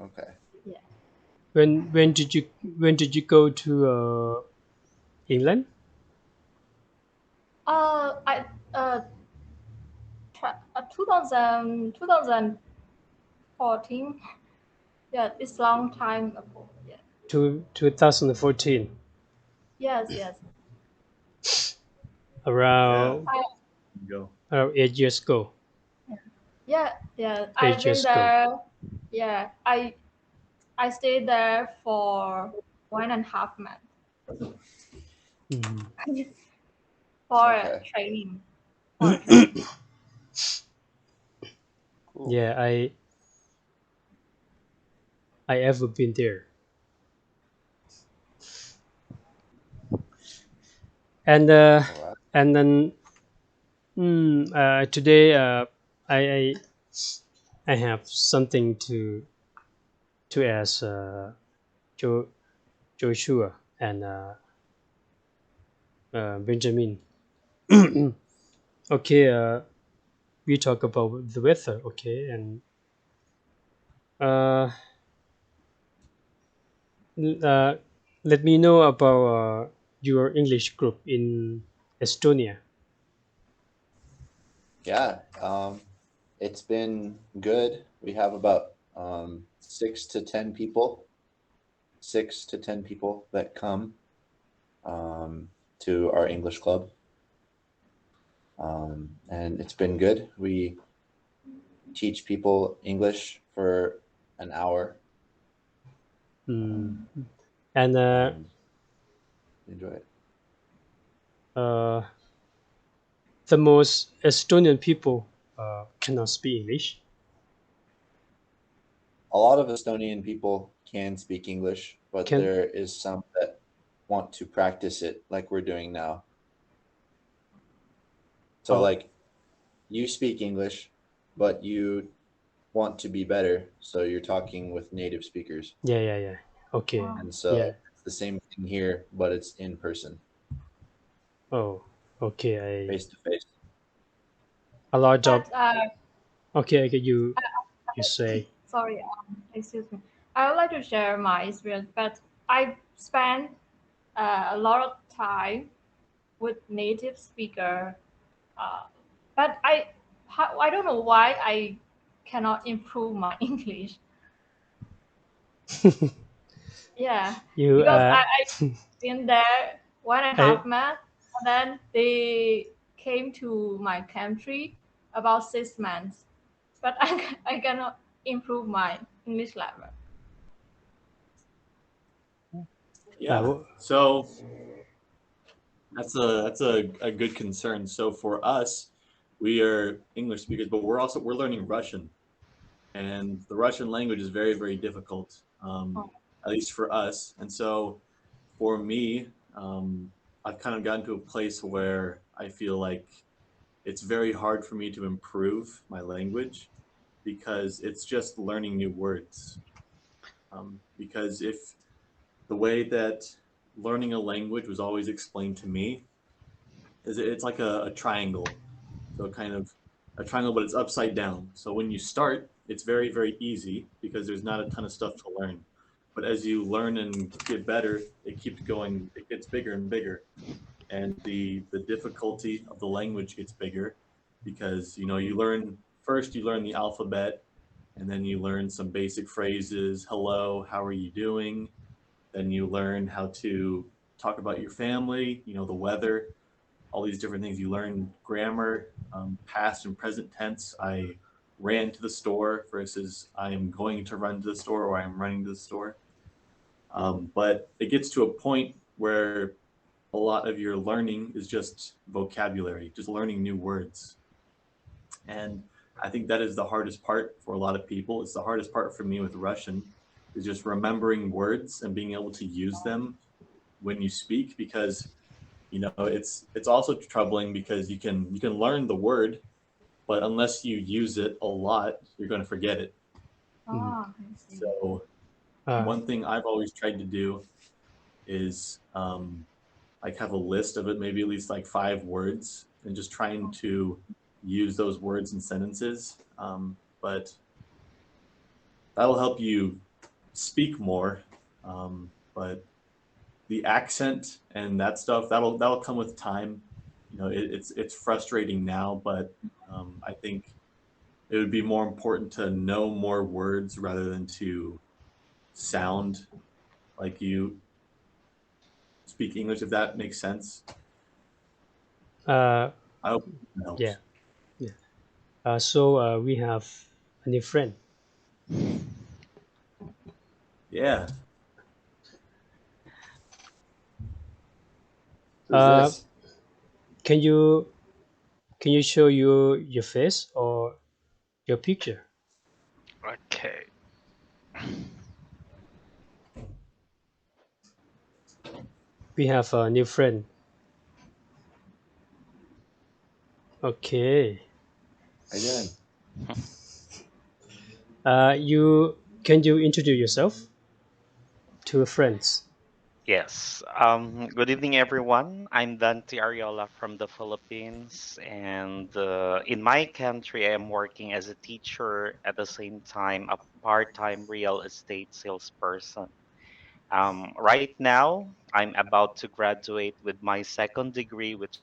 Okay. Yeah. When did you go to England? I 2014. Yeah, it's long time ago. Yeah. To 2014, Yes. Yeah. around I Go. 8 years ago. yeah. I've Eight been years ago. there. Yeah. I stayed there for 1.5 months Mhm. for Okay. training. For training. Cool. Yeah, I ever been there, and All right. then today I, I I have something to ask jo, Joshua and Benjamin. Okay, we talk about the weather. Okay, and uh, uh, let me know about your English group in Estonia. Yeah. It's been good. We have about 6 to 10 people that come to our English club, and it's been good. We teach people English for an hour, Mm. And and enjoy it. uh, the most Estonian people cannot speak English. A lot of Estonian people can speak English, but Can there is some that want to practice it like we're doing now. So, oh like, you speak English, but you want to be better, so you're talking with native speakers. yeah. Okay, Oh, And so yeah. it's the same thing here, but it's in person, Oh, okay. I face to face. a lot of but okay. Okay, you say sorry, excuse me. I would like to share my experience, but I spent a lot of time with native speaker. Uh, but I don't know why I cannot improve my English. Yeah, you because I been there one and a I half months, and then they came to my country about 6 months. But I cannot improve my English level. Yeah. w- So that's a good concern. So for us, we are English speakers, but we're learning Russian, and the Russian language is very very difficult, Oh, at least for us. And so for me, I've kind of gotten to a place where I feel like it's very hard for me to improve my language because it's just learning new words. Because if the way that learning a language was always explained to me is it's like a triangle. So kind of a triangle, but it's upside down. So when you start, it's very, very easy because there's not a ton of stuff to learn. But as you learn and get better, it keeps going, it gets bigger and bigger. And the difficulty of the language gets bigger because you learn the alphabet, and then you learn some basic phrases, hello, how are you doing? Then you learn how to talk about your family, the weather, all these different things. You learn grammar, past and present tense. I ran to the store versus I am going to run to the store or I am running to the store. But it gets to a point where a lot of your learning is just vocabulary, just learning new words. And I think that is the hardest part for a lot of people. It's the hardest part for me with Russian is just remembering words and being able to use them when you speak because it's also troubling because you can learn the word, but unless you use it a lot, you're going to forget it. mm, I see. So uh, one thing I've always tried to do is like have a list of it, maybe at least like 5 words, and just trying to use those words in sentences. But that'll help you speak more, but the accent and that stuff that'll come with time. You know, it's frustrating now, but I think it would be more important to know more words rather than to sound like you speak English, if that makes sense. Uh, I hope it helps. yeah, yeah. So we have a new friend. Yeah. Who's Uh, this? can you show your face or your picture? Okay. We have a new friend. Okay. How you doing? You can you introduce yourself to your friends? Yes. Good evening, everyone. I'm Dante Ariola from the Philippines, and in my country, I am working as a teacher at the same time a part-time real estate salesperson. Right now, I'm about to graduate with my second degree, which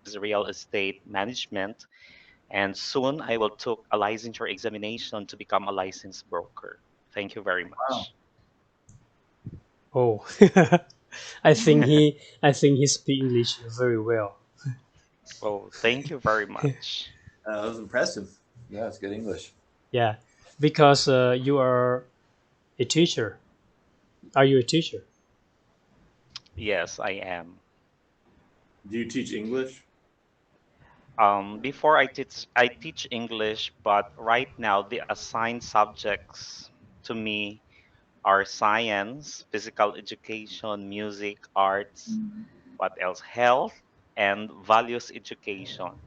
is real estate management, and soon I will take a licensure examination to become a licensed broker. Thank you very much. Wow. Oh, I think he speak English very well. Oh, thank you very much. That was impressive. Yeah, it's good English. Yeah, because you are a teacher. Are you a teacher? Yes, I am. Do you teach English? Before I teach English, but right now the assigned subjects to me are science, physical education, music, arts, what else? Health and values education.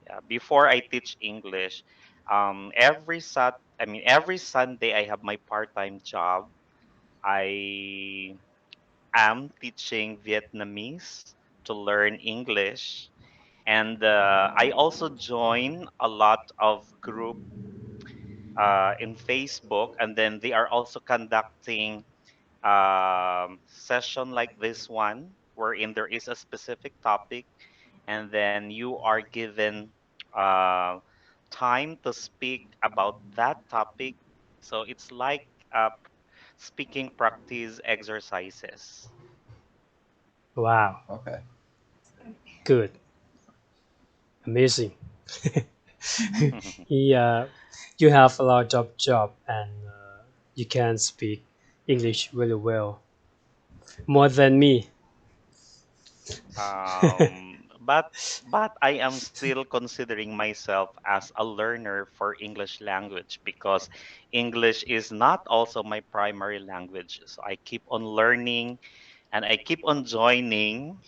Yeah, before I teach English, every Sunday I have my part-time job. I am teaching Vietnamese to learn English, and I also join a lot of group in Facebook, and then they are also conducting session like this one, wherein there is a specific topic, and then you are given uh, time to speak about that topic. So it's like speaking practice exercises. Wow, Okay. good, amazing. Yeah, you have a lot of job and you can speak English really well, more than me. But I am still considering myself as a learner for English language because English is not also my primary language. So I keep on learning and I keep on joining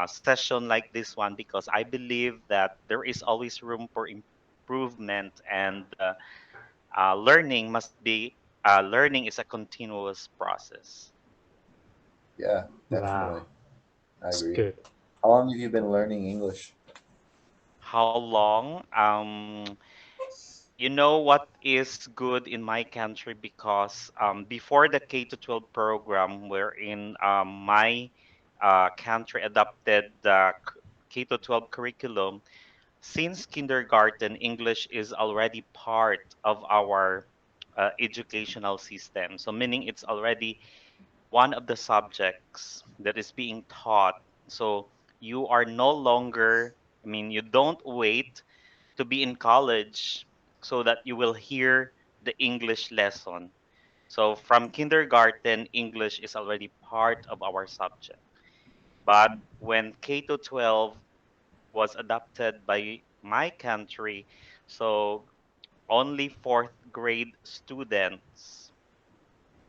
session like this one because I believe that there is always room for improvement, and learning is a continuous process. Yeah, definitely. Wow, I it's agree. good. How long have you been learning English? How long? You know what is good in my country because before the K to 12 program, wherein my country adopted the K to 12 curriculum, since kindergarten, English is already part of our educational system. So, meaning it's already one of the subjects that is being taught. So, you are no longer, you don't wait to be in college so that you will hear the English lesson. So, from kindergarten, English is already part of our subject. But when K to 12 was adopted by my country, so only fourth grade students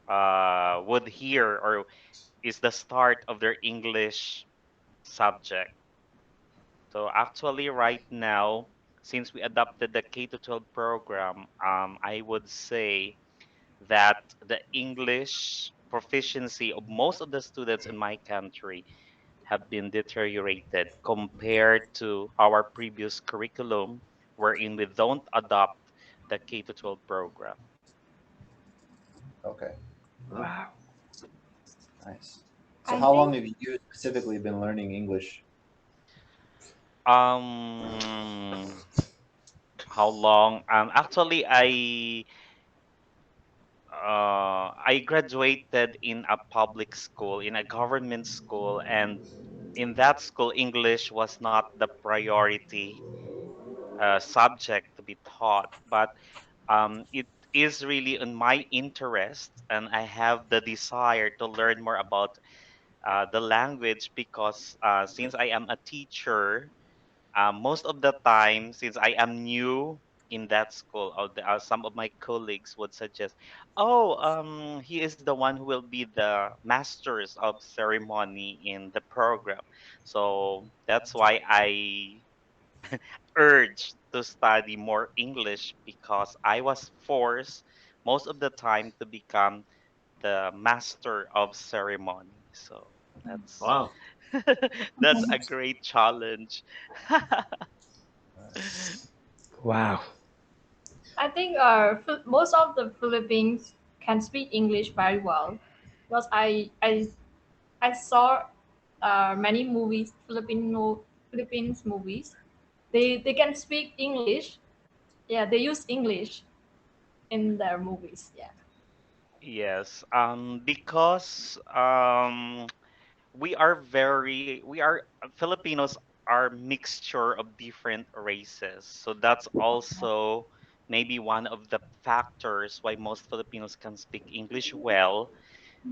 would hear or is the start of their English subject. So actually, right now, since we adopted the K to 12 program, I would say that the English proficiency of most of the students in my country have been deteriorated compared to our previous curriculum, wherein we don't adopt the K to 12 program. Okay, Wow. nice. So I how long think have you specifically been learning English? Um, how long? Actually, I graduated in a public school, in a government school, and in that school, English was not the priority subject to be taught, but it is really in my interest, and I have the desire to learn more about the language because since I am a teacher, most of the time, since I am new in that school, some of my colleagues would suggest, "Oh, he is the one who will be the masters of ceremony in the program." So that's why I urged to study more English because I was forced most of the time to become the master of ceremony. So that's Wow. that's a great challenge. Wow. I think most of the Philippines can speak English very well because I saw many movies, Philippines movies. They can speak English. Yeah, they use English in their movies. Yeah. Yes, because we are Filipinos are mixture of different races. So that's also maybe one of the factors why most Filipinos can speak English well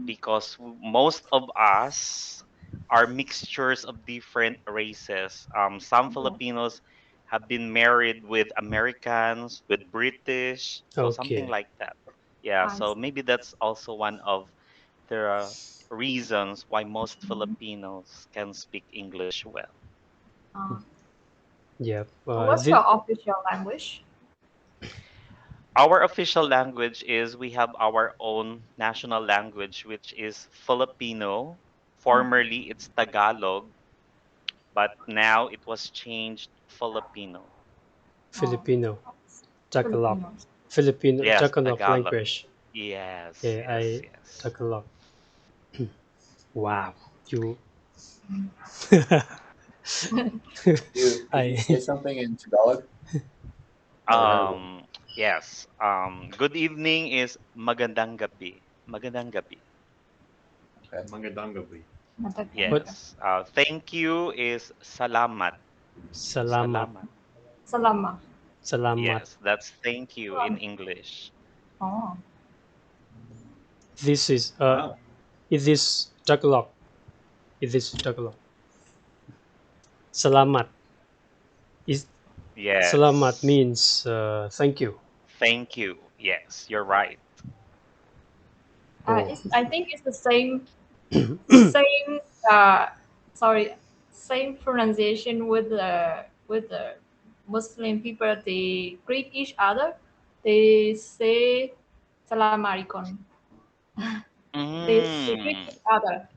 because most of us are mixtures of different races. Some Yeah. Filipinos have been married with Americans, with British, so something Okay. like that. Yeah, I so see. maybe that's also one of the reasons why most Filipinos can speak English well. Uh, Yep. what's your official language? Our official language is we have our own national language, which is Filipino. Formerly, it's Tagalog, but now it was changed Filipino. Oh, Filipino. Tagalog. Filipinos. Filipino Yes, Tagalog Tagalog. language. Yes, Yeah, yes, I yes. Tagalog. Wow. You Could you I say something in Tagalog? Never heard of it. Um, yes. Good evening is magandang gabi. Magandang gabi. Okay. Mangadangabi. what Madagascar. Yes. Thank you is salamat. salamat. Salamat. Salama. Salamat. Yes, that's thank you in English. Oh, This is Wow. it is Tagalog. It is Tagalog. Salamat. Is Salamat Yes. means thank you. Thank you. Yes, you're right. Oh. I think it's the same. Uh, sorry, same pronunciation with the Muslim people. They greet each other. They say salam alaikum. They greet Mm. each other.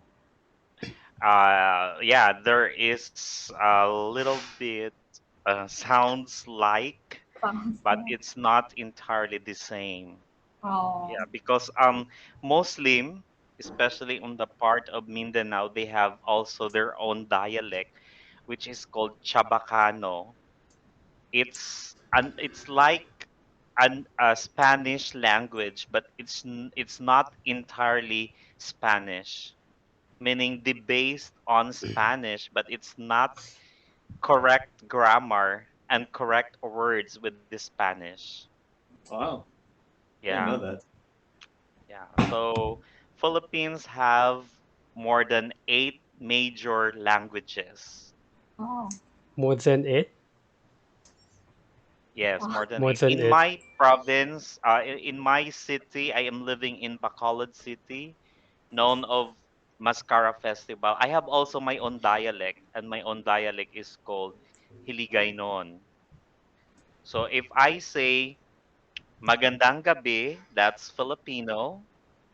Yeah, there is a little bit sounds like, Sounds but like, it's not entirely the same. oh, Yeah, because Muslim, especially on the part of Mindanao, they have also their own dialect, which is called Chabacano. It's like a Spanish language, but it's not entirely Spanish, meaning they based on Spanish, but it's not correct grammar and correct words with the Spanish. Wow. Didn't know Yeah. that. Yeah. So Philippines have more than 8 major languages. oh, More than it. Yes, wow. more than More 8. than In it. my province, in my city, I am living in Bacolod City, known of Mascara Festival. I have also my own dialect, and my own dialect is called Hiligaynon. So if I say magandang gabi, that's Filipino,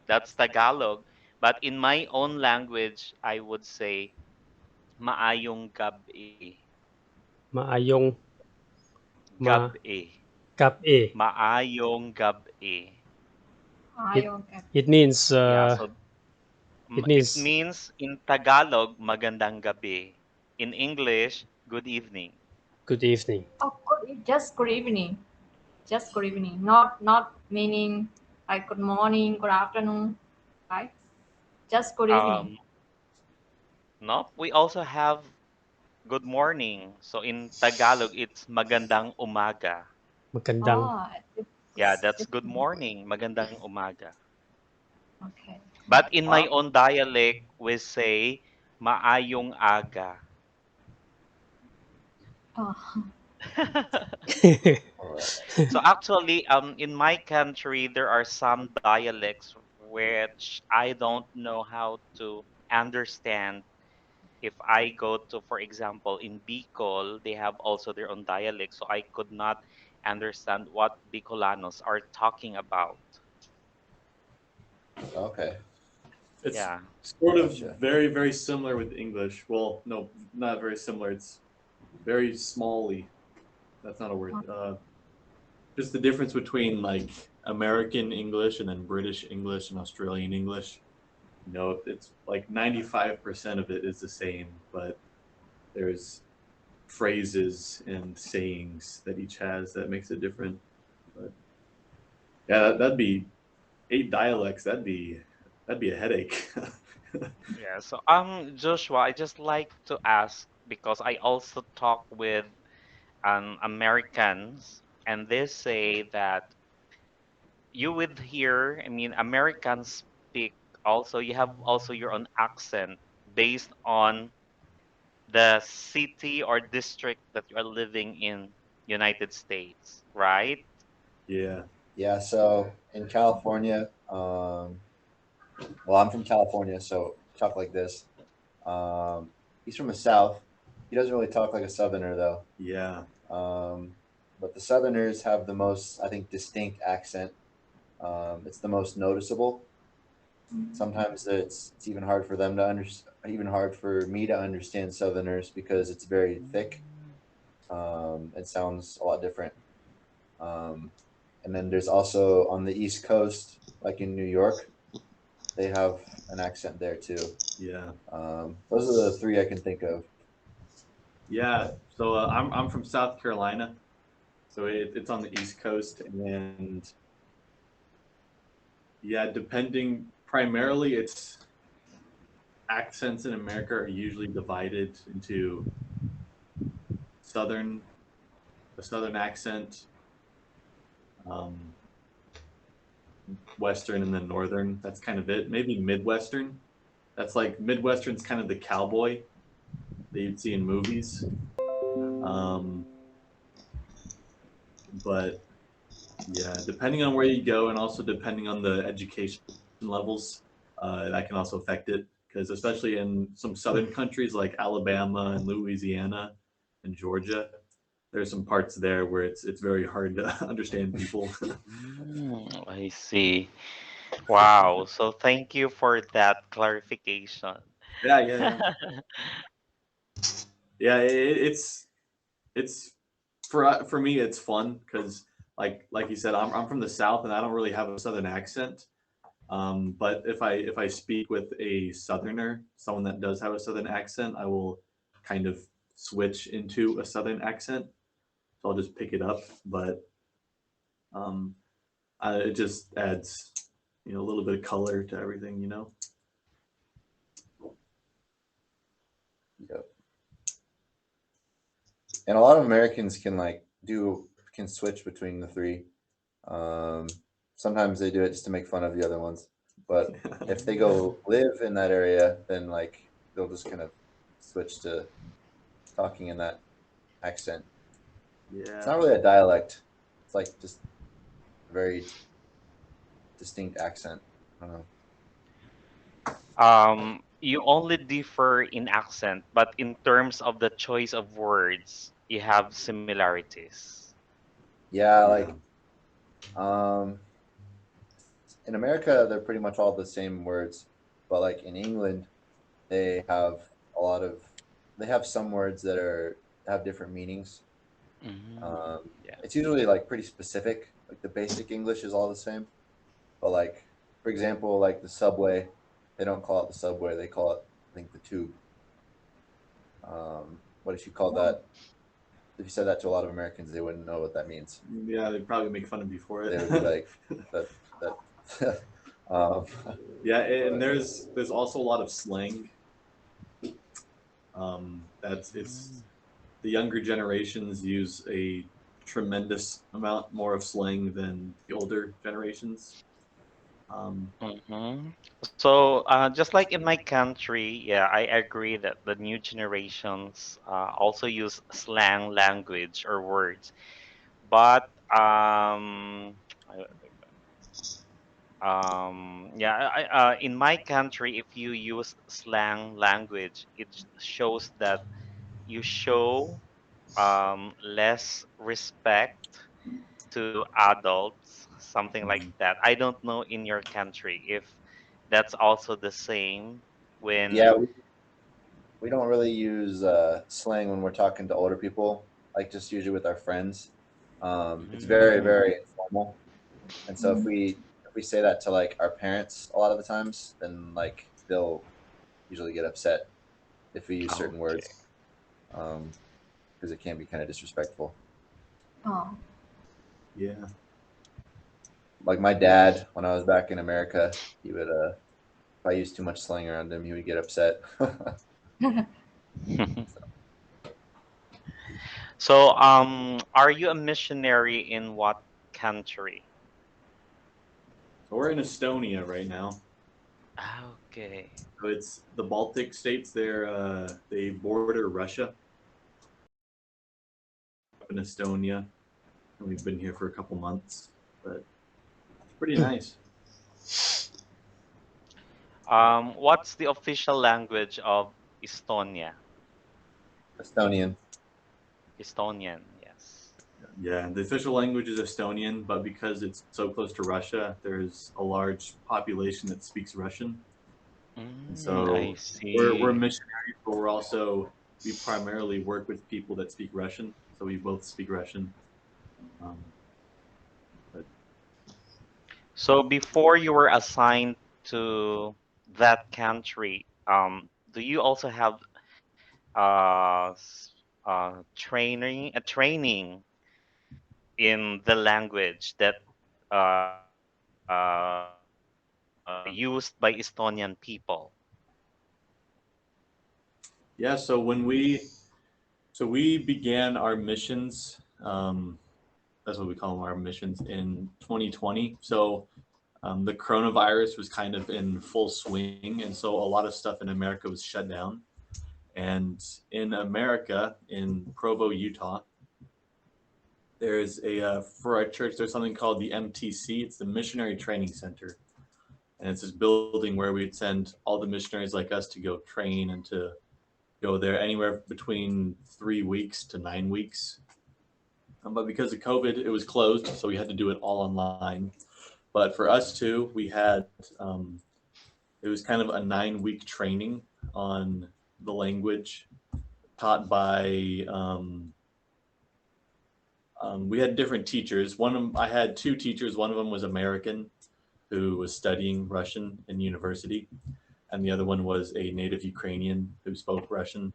that's Tagalog. But in my own language, I would say maayong gabi. Maayong ma Gabi. Kap A. Maayong gabi. Ayaw ka. It means Yeah, so it it means means in Tagalog, magandang gabi. In English, good evening. good evening. Oh, just good evening. Just good evening. Not meaning like good morning, good afternoon, right? Just good evening. No, we also have good morning. So in Tagalog, it's magandang umaga. Magandang. Yeah, It's that's good different. morning. Magandang umaga. Okay. But in my Wow. own dialect, we say maayong aga. Oh, All right. So actually, in my country, there are some dialects which I don't know how to understand. If I go to, for example, in Bicol, they have also their own dialect, so I could not understand what Bicolanos are talking about. Okay. It's Yeah. sort of Gotcha. very, very similar with English. Well, no, not very similar. It's very smally. That's not a word. Just the difference between like American English and then British English and Australian English. You know, it's like 95% of it is the same, but there's phrases and sayings that each has that makes it different. But yeah, that'd be 8 dialects. That'd be a headache. Yeah. So Joshua, I just like to ask because I also talk with Americans, and they say that you would hear, I mean, Americans speak also, you have also your own accent based on the city or district that you are living in United States, right? Yeah. Yeah. So in California, well, I'm from California, so talk like this. He's from the South. He doesn't really talk like a Southerner though. Yeah. But the Southerners have the most, I think, distinct accent. It's the most noticeable. Sometimes it's even hard for them to even hard for me to understand Southerners because it's very thick. It sounds a lot different. Um, and then there's also on the East Coast, like in New York, they have an accent there too. Yeah. Those are the three I can think of. Yeah. So I'm from South Carolina, so it's on the East Coast, and yeah, depending primarily, it's accents in America are usually divided into southern, a southern accent, um, western, and then northern. That's kind of it. Maybe midwestern. That's like midwestern's kind of the cowboy that you'd see in movies. Um, but yeah, depending on where you go, and also depending on the education levels, that can also affect it. Because especially in some southern countries like Alabama and Louisiana and Georgia, there's some parts there where it's very hard to understand people. I see. Wow. So thank you for that clarification. Yeah, yeah, yeah. Yeah, it's for me it's fun because like you said, I'm from the South and I don't really have a Southern accent. But if I speak with a Southerner, someone that does have a Southern accent, I will kind of switch into a Southern accent. So I'll just pick it up, but um, it just adds a little bit of color to everything, you know. Yep. And a lot of Americans can switch between the three. Um, Sometimes they do it just to make fun of the other ones. But if they go live in that area, then like they'll just kind of switch to talking in that accent. It's Yeah. not really a dialect. It's like just a very distinct accent. I don't know. You only differ in accent, but in terms of the choice of words, you have similarities. Yeah, Yeah. like um, in America, they're pretty much all the same words, but like in England, they have a lot of they have some words that are have different meanings. Yeah. It's usually like pretty specific. Like the basic English is all the same, but like for example, like the subway, they don't call it the subway. They call it, I think, the tube. What if you call that? If you said that to a lot of Americans, they wouldn't know what that means. Yeah, they'd probably make fun of you for it. They would be like, that. Yeah, and there's also a lot of slang. It's the younger generations use a tremendous amount more of slang than the older generations. So, just like in my country, yeah, I agree that the new generations also use slang language or words. But yeah, in my country, if you use slang language, it shows that you show less respect to adults, something like that. I don't know in your country if that's also the same when. Yeah, we don't really use slang when we're talking to older people. Like just usually with our friends. It's very very informal, and so if we say that to like our parents a lot of the times, then like they'll usually get upset if we use certain Okay. words, because it can be kind of disrespectful. Oh. Yeah. Like my dad, when I was back in America, he would if I used too much slang around him, he would get upset. So, are you a missionary in what country? So we're in Estonia right now. Okay. So it's the Baltic states. They border Russia. Up in Estonia, and we've been here for a couple months, but it's pretty nice. What's the official language of Estonia? Estonian. Estonian, yes. Yeah, the official language is Estonian, but because it's so close to Russia, there's a large population that speaks Russian. And so I we're see. missionaries, but we primarily work with people that speak Russian. So we both speak Russian. But So before you were assigned to that country, do you also have training in the language that used by Estonian people? yeah, so we began our missions. That's what we call them, our missions in 2020. So the coronavirus was kind of in full swing, and so a lot of stuff in America was shut down. And in America, in Provo, Utah, there's for our church, there's something called the MTC. It's the Missionary Training Center, and it's this building where we'd send all the missionaries like us to go train and to go there anywhere between 3 weeks to 9 weeks. But because of COVID, it was closed, so we had to do it all online. But for us too, we had it was kind of a 9-week training on the language taught by we had different teachers. I had 2 teachers. One of them was American, who was studying Russian in university, and the other one was a native Ukrainian who spoke Russian.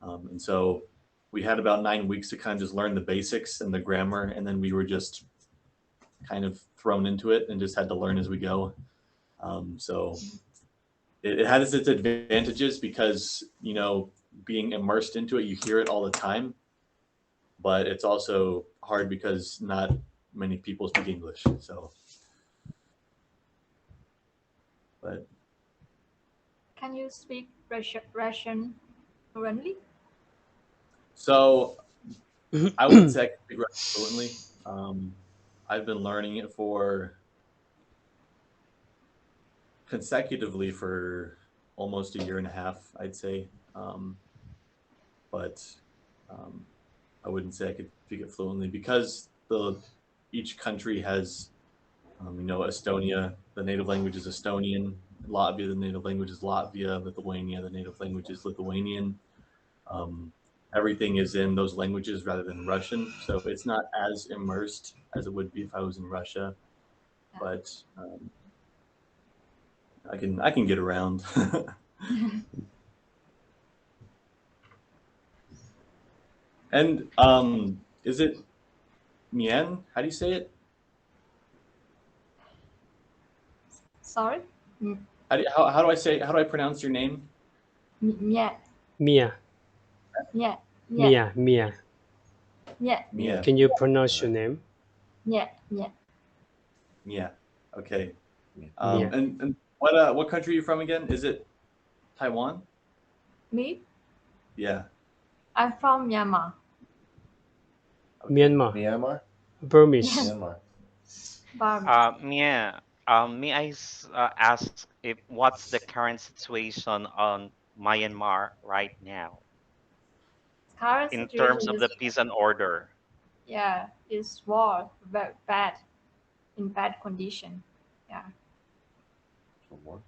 And so we had about 9 weeks to kind of just learn the basics and the grammar, and then we were just kind of thrown into it and just had to learn as we go. So it has its advantages because, being immersed into it, you hear it all the time, but it's also hard because not many people speak English. So, but Can you speak Russian fluently? so I wouldn't say I can speak Russian fluently. I've been learning it consecutively for almost a year and a half, I'd say. But I wouldn't say I could speak it fluently because each country has, Estonia, the native language is Estonian. Latvia, the native language is Latvia. Lithuania, the native language is Lithuanian. everything is in those languages rather than Russian. So it's not as immersed as it would be if I was in Russia. But I can get around. And is it Mien? How do you say it? Sorry? How do I pronounce your name? Yeah. Mia. Yeah. Mia. Mia. Yeah. Mia. Can you pronounce your name? Yeah. Yeah. Mia. Okay. Mia. And what country are you from again? Is it Taiwan? Me? Yeah. I'm from Myanmar. Okay. Myanmar. Myanmar? Burmese. Myanmar. Burmese. Yeah. May I ask if what's the current situation on Myanmar right now Current in situation terms of is the peace and order? is war, very bad, in bad condition. Yeah. A war?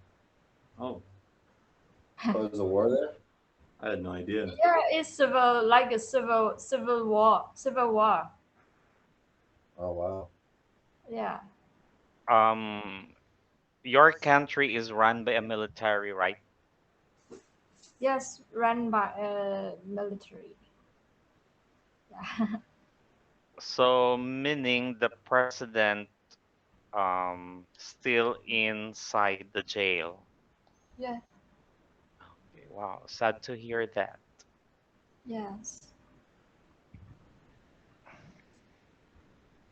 Oh, Oh, there's a war there? I had no idea. Yeah, it's civil, like a civil war. Oh, wow. Yeah. Your country is run by a military, right? Yes, run by military. Yeah. So meaning the president still inside the jail. Yeah. Okay, wow, sad to hear that. Yes.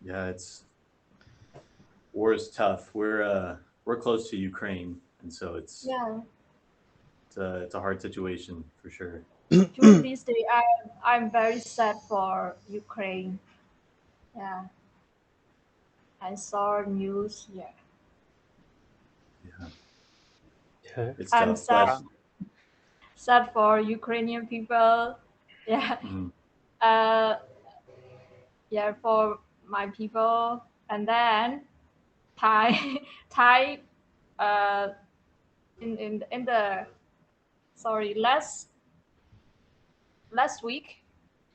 Yeah, war is tough. We're close to Ukraine, and so it's Yeah. a hard situation for sure. During this day, I'm very sad for Ukraine. Yeah. I saw news. Yeah. Yeah, Yeah. it's I'm tough. But sad for Ukrainian people. Yeah. mhm. Yeah, for my people. And then Thai Thai in the sorry last week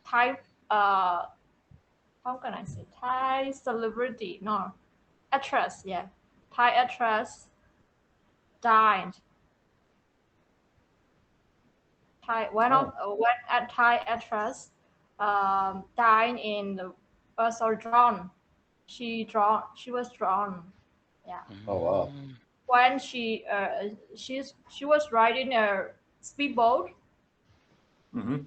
Thai how can I say Thai celebrity no actress Thai actress died. One Thai actress died in the drawn. She was drawn. Yeah. Oh, wow. When she was riding a speedboat Mhm.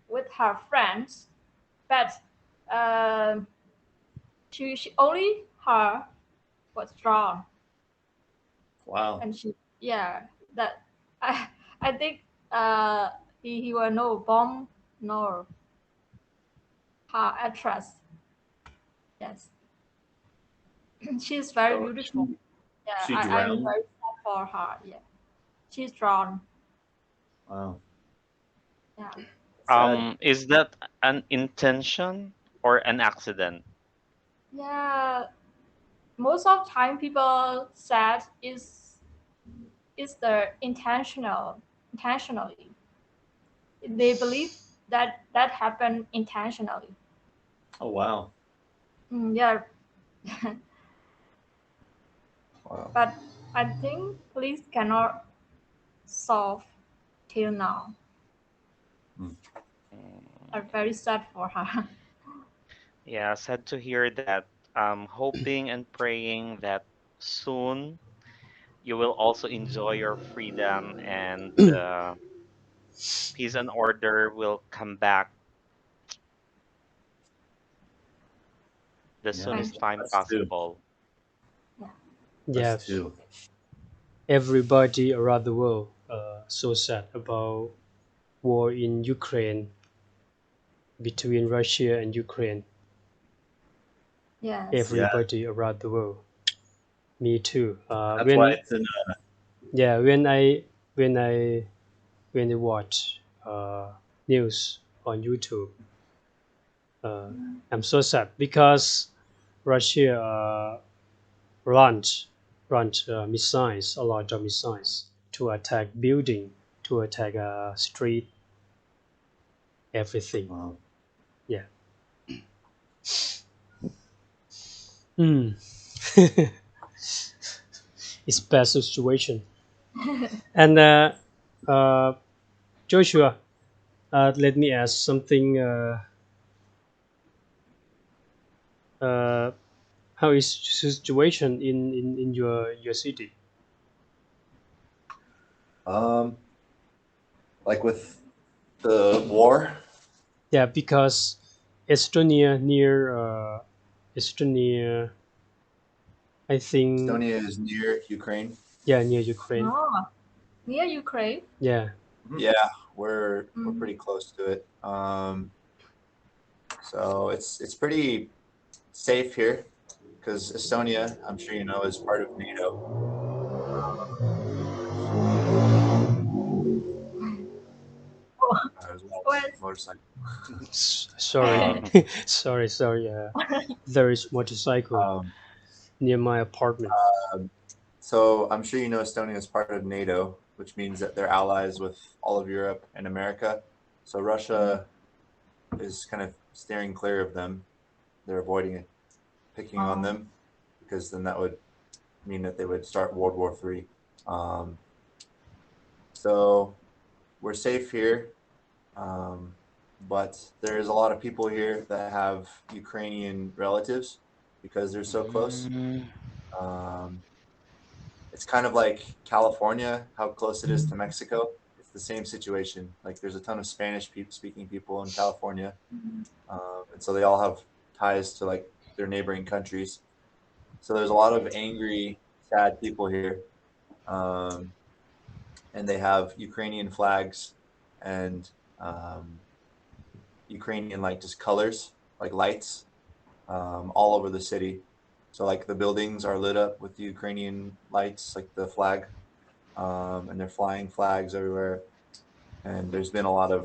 With her friends, but she only her was drawn, Wow. and she that I think he will no bomb no her actress. Yes. She's very So beautiful. she I'm drowned. very sad for her. Yeah, she's drawn. Wow. Yeah. Sad. Is that an intention or an accident? Yeah. Most of time people said is the intentionally. They believe that happened intentionally. Oh wow. Yeah. Wow. But I think police cannot solve till now. Mm, I'm very sad for her. Yeah, sad to hear that. Hoping and praying that soon you will also enjoy your freedom and peace and order will come back the Yeah, Thank soonest you. time us too. possible. Us Yes. too. Everybody around the world so sad about war in Ukraine between Russia and Ukraine. Yes. Everybody around the world. Me too. That's why it's in Yeah, when I watch news on YouTube, I'm so sad because Russia launched missiles, a lot of missiles to attack building, to attack street, everything. Wow. Yeah. Mm. It's bad situation. And Joshua, let me ask something. How is situation in your city? Like with the war. Yeah, because Estonia near Estonia, I think. Estonia is near Ukraine. Yeah, near Ukraine. Oh, near Ukraine. Yeah. Yeah, we're Mhm. pretty close to it. So it's pretty safe here because Estonia, I'm sure you know, is part of NATO. There's a lot Well, of motorcycle. Sorry, Um, sorry. There is motorcycle um, near my apartment. so I'm sure you know Estonia is part of NATO, which means that they're allies with all of Europe and America. So Russia is kind of steering clear of them. They're avoiding it, picking on them, because then that would mean that they would start World War III. So we're safe here, but there's a lot of people here that have Ukrainian relatives because they're so close. It's kind of like California, how close it is to Mexico. It's the same situation. Like there's a ton of Spanish speaking people in California, and so they all have ties to like their neighboring countries. So there's a lot of angry, sad people here, and they have Ukrainian flags and Ukrainian like just colors, like lights, all over the city. So like the buildings are lit up with the Ukrainian lights, like the flag, and they're flying flags everywhere. And there's been a lot of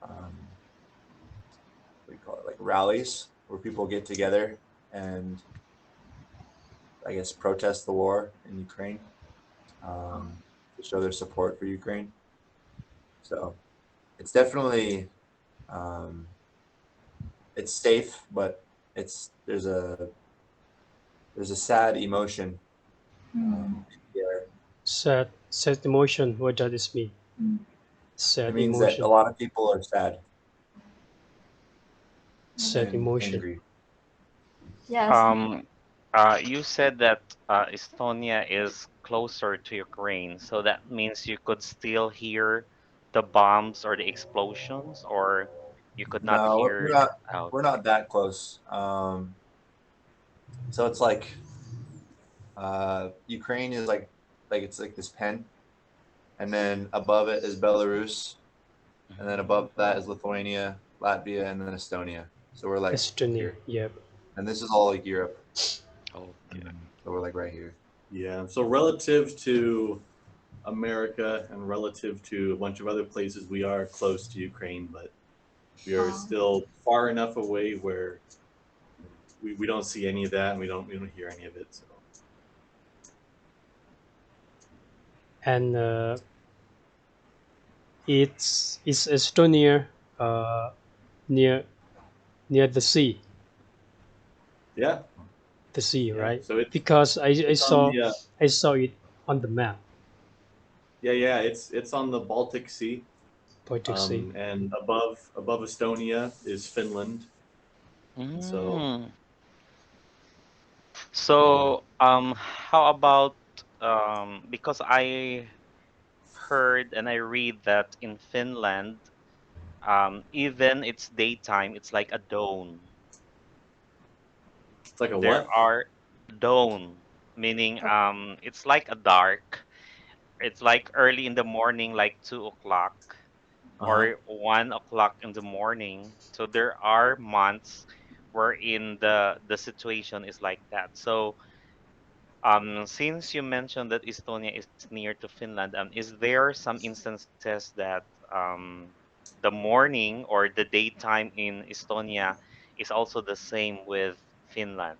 what do you call it, like rallies where people get together and I guess protest the war in Ukraine, to show their support for Ukraine. So it's definitely it's safe, but it's there's a sad emotion in the air. Sad emotion. What does this mean? Sad It means that emotion. a lot of people are sad Sad and emotion. angry. yes. You said that Estonia is closer to Ukraine, so that means you could still hear the bombs or the explosions, or you could not No, hear out. we're not that close. So it's like Ukraine is like it's like this pen, and then above it is Belarus, and then above that is Lithuania, Latvia, and then Estonia. So we're like Estonia. here, Yep. and this is all like Europe. Okay. So we're like right here. Yeah. So relative to America and relative to a bunch of other places, we are close to Ukraine, but we are still far enough away where we don't see any of that and we don't hear any of it. So And it's Estonia near the sea. yeah, The sea, yeah. right? So it's Because I it's on saw the I saw it on the map. yeah. It's on the Baltic Sea. Baltic Sea. And above Estonia is Finland. And so Mm. So, how about because I heard and I read that in Finland, even it's daytime, it's like a dawn. it's like a There what? are dawn, meaning it's like a dark. It's like early in the morning, like 2 o'clock Uh-huh. or 1 o'clock in the morning. So there are months wherein the situation is like that. So since you mentioned that Estonia is near to Finland, is there some instances that the morning or the daytime in Estonia is also the same with Finland?